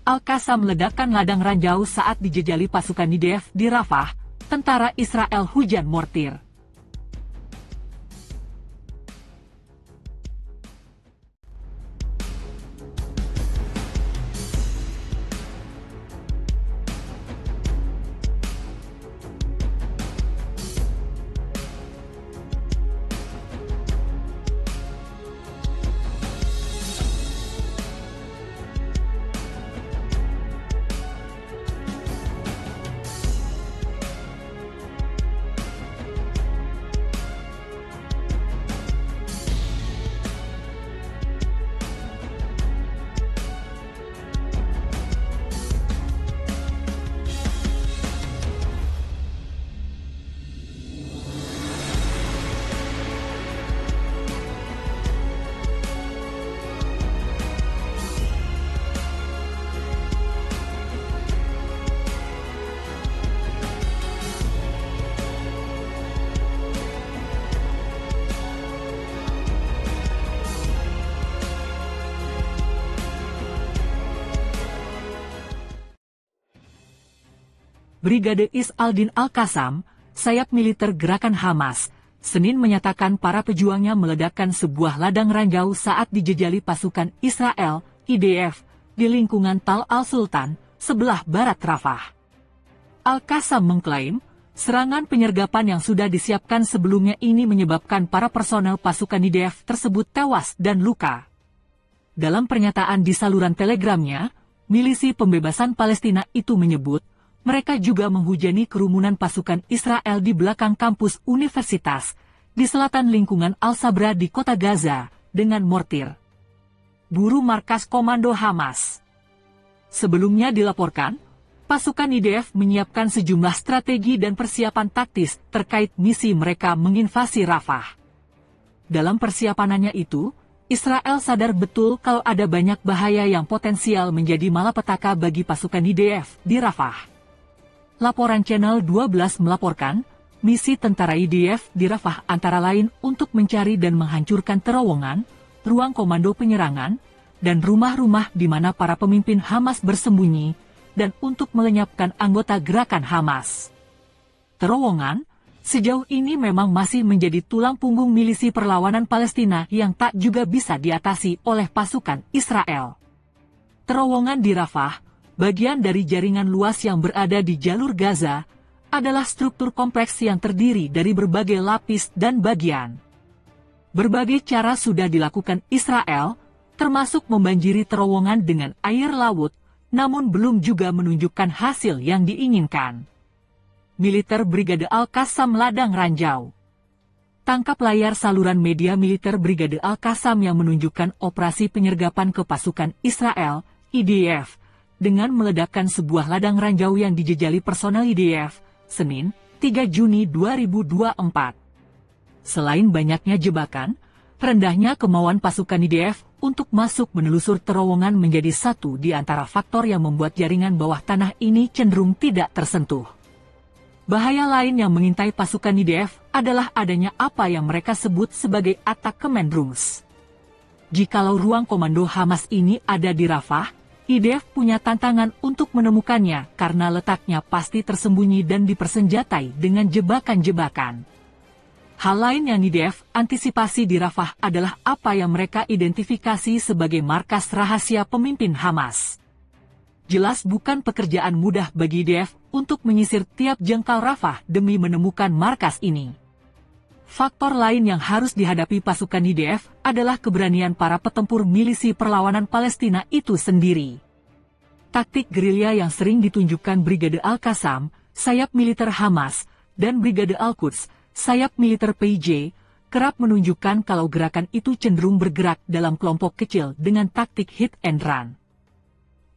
Al-Qassam meledakkan ladang ranjau saat dijejali pasukan IDF di Rafah, tentara Israel hujan mortir. Brigade Is Al-Din Al-Qassam, sayap militer gerakan Hamas, Senin menyatakan para pejuangnya meledakkan sebuah ladang ranjau saat dijejali pasukan Israel, IDF, di lingkungan Tal Al-Sultan, sebelah barat Rafah. Al-Qassam mengklaim, serangan penyergapan yang sudah disiapkan sebelumnya ini menyebabkan para personel pasukan IDF tersebut tewas dan luka. Dalam pernyataan di saluran telegramnya, milisi pembebasan Palestina itu menyebut, mereka juga menghujani kerumunan pasukan Israel di belakang kampus universitas, di selatan lingkungan Al-Sabra di kota Gaza, dengan mortir. Buru markas komando Hamas. Sebelumnya dilaporkan, pasukan IDF menyiapkan sejumlah strategi dan persiapan taktis terkait misi mereka menginvasi Rafah. Dalam persiapannya itu, Israel sadar betul kalau ada banyak bahaya yang potensial menjadi malapetaka bagi pasukan IDF di Rafah. Laporan Channel 12 melaporkan, misi tentara IDF di Rafah antara lain untuk mencari dan menghancurkan terowongan, ruang komando penyerangan, dan rumah-rumah di mana para pemimpin Hamas bersembunyi, dan untuk melenyapkan anggota gerakan Hamas. Terowongan, sejauh ini memang masih menjadi tulang punggung milisi perlawanan Palestina yang tak juga bisa diatasi oleh pasukan Israel. Terowongan di Rafah, bagian dari jaringan luas yang berada di jalur Gaza, adalah struktur kompleks yang terdiri dari berbagai lapis dan bagian. Berbagai cara sudah dilakukan Israel, termasuk membanjiri terowongan dengan air laut, namun belum juga menunjukkan hasil yang diinginkan. Militer Brigade Al-Qassam ladang ranjau. Tangkap layar saluran media militer Brigade Al-Qassam yang menunjukkan operasi penyergapan ke pasukan Israel, IDF, dengan meledakkan sebuah ladang ranjau yang dijejali personel IDF, Senin, 3 Juni 2024. Selain banyaknya jebakan, rendahnya kemauan pasukan IDF untuk masuk menelusur terowongan menjadi satu di antara faktor yang membuat jaringan bawah tanah ini cenderung tidak tersentuh. Bahaya lain yang mengintai pasukan IDF adalah adanya apa yang mereka sebut sebagai attack command rooms. Jikalau ruang komando Hamas ini ada di Rafah, IDF punya tantangan untuk menemukannya karena letaknya pasti tersembunyi dan dipersenjatai dengan jebakan-jebakan. Hal lain yang IDF antisipasi di Rafah adalah apa yang mereka identifikasi sebagai markas rahasia pemimpin Hamas. Jelas bukan pekerjaan mudah bagi IDF untuk menyisir tiap jengkal Rafah demi menemukan markas ini. Faktor lain yang harus dihadapi pasukan IDF adalah keberanian para petempur milisi perlawanan Palestina itu sendiri. Taktik gerilya yang sering ditunjukkan Brigade Al-Qassam, sayap militer Hamas, dan Brigade Al-Quds, sayap militer PIJ, kerap menunjukkan kalau gerakan itu cenderung bergerak dalam kelompok kecil dengan taktik hit and run.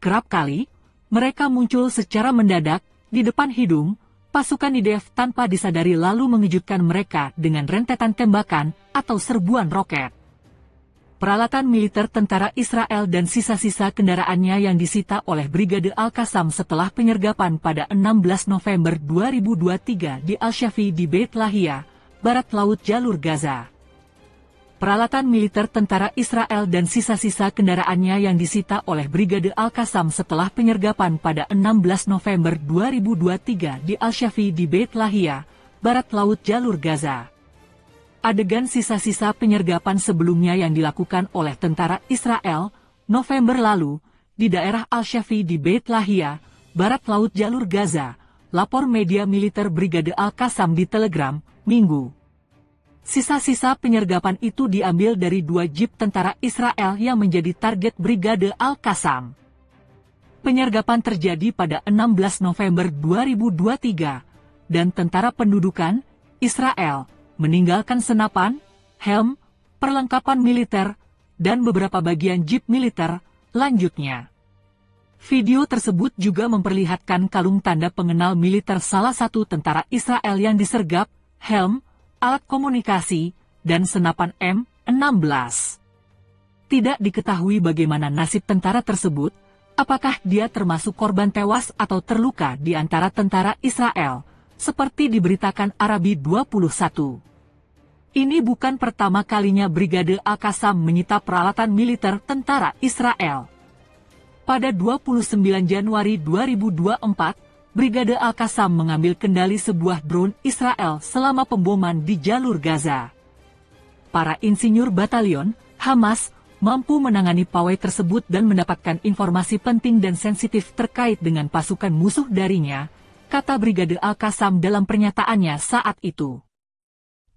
Kerap kali, mereka muncul secara mendadak, di depan hidung, pasukan IDF tanpa disadari lalu mengejutkan mereka dengan rentetan tembakan atau serbuan roket. Peralatan militer tentara Israel dan sisa-sisa kendaraannya yang disita oleh Brigade Al-Qassam setelah penyergapan pada 16 November 2023 di Al-Shafi di Beit Lahia, barat laut jalur Gaza. peralatan militer tentara Israel dan sisa-sisa kendaraannya yang disita oleh Brigade Al-Qassam setelah penyergapan pada 16 November 2023 di Al-Shafi di Beit Lahia, barat laut jalur Gaza. Adegan sisa-sisa penyergapan sebelumnya yang dilakukan oleh tentara Israel, November lalu, di daerah Al-Shafi di Beit Lahia, barat laut jalur Gaza, lapor media militer Brigade Al-Qassam di Telegram, Minggu. Sisa-sisa penyergapan itu diambil dari 2 jeep tentara Israel yang menjadi target Brigade Al-Qassam. Penyergapan terjadi pada 16 November 2023, dan tentara pendudukan, Israel, meninggalkan senapan, helm, perlengkapan militer, dan beberapa bagian jeep militer, lanjutnya. Video tersebut juga memperlihatkan kalung tanda pengenal militer salah satu tentara Israel yang disergap, helm, alat komunikasi, dan senapan M16. Tidak diketahui bagaimana nasib tentara tersebut, apakah dia termasuk korban tewas atau terluka di antara tentara Israel, seperti diberitakan Arabi 21. Ini bukan pertama kalinya Brigade Al-Qassam menyita peralatan militer tentara Israel. Pada 29 Januari 2024, Brigade Al-Qassam mengambil kendali sebuah drone Israel selama pemboman di jalur Gaza. Para insinyur batalion, Hamas, mampu menangani pawai tersebut dan mendapatkan informasi penting dan sensitif terkait dengan pasukan musuh darinya, kata Brigade Al-Qassam dalam pernyataannya saat itu.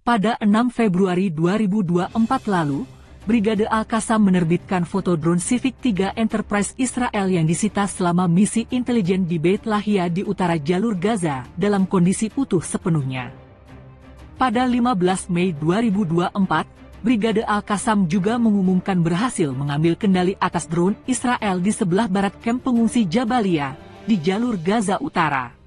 Pada 6 Februari 2024 lalu, Brigade Al-Qassam menerbitkan foto drone Civic 3 Enterprise Israel yang disita selama misi intelijen di Beit Lahia di utara jalur Gaza dalam kondisi utuh sepenuhnya. Pada 15 Mei 2024, Brigade Al-Qassam juga mengumumkan berhasil mengambil kendali atas drone Israel di sebelah barat kamp pengungsi Jabalia, di jalur Gaza Utara.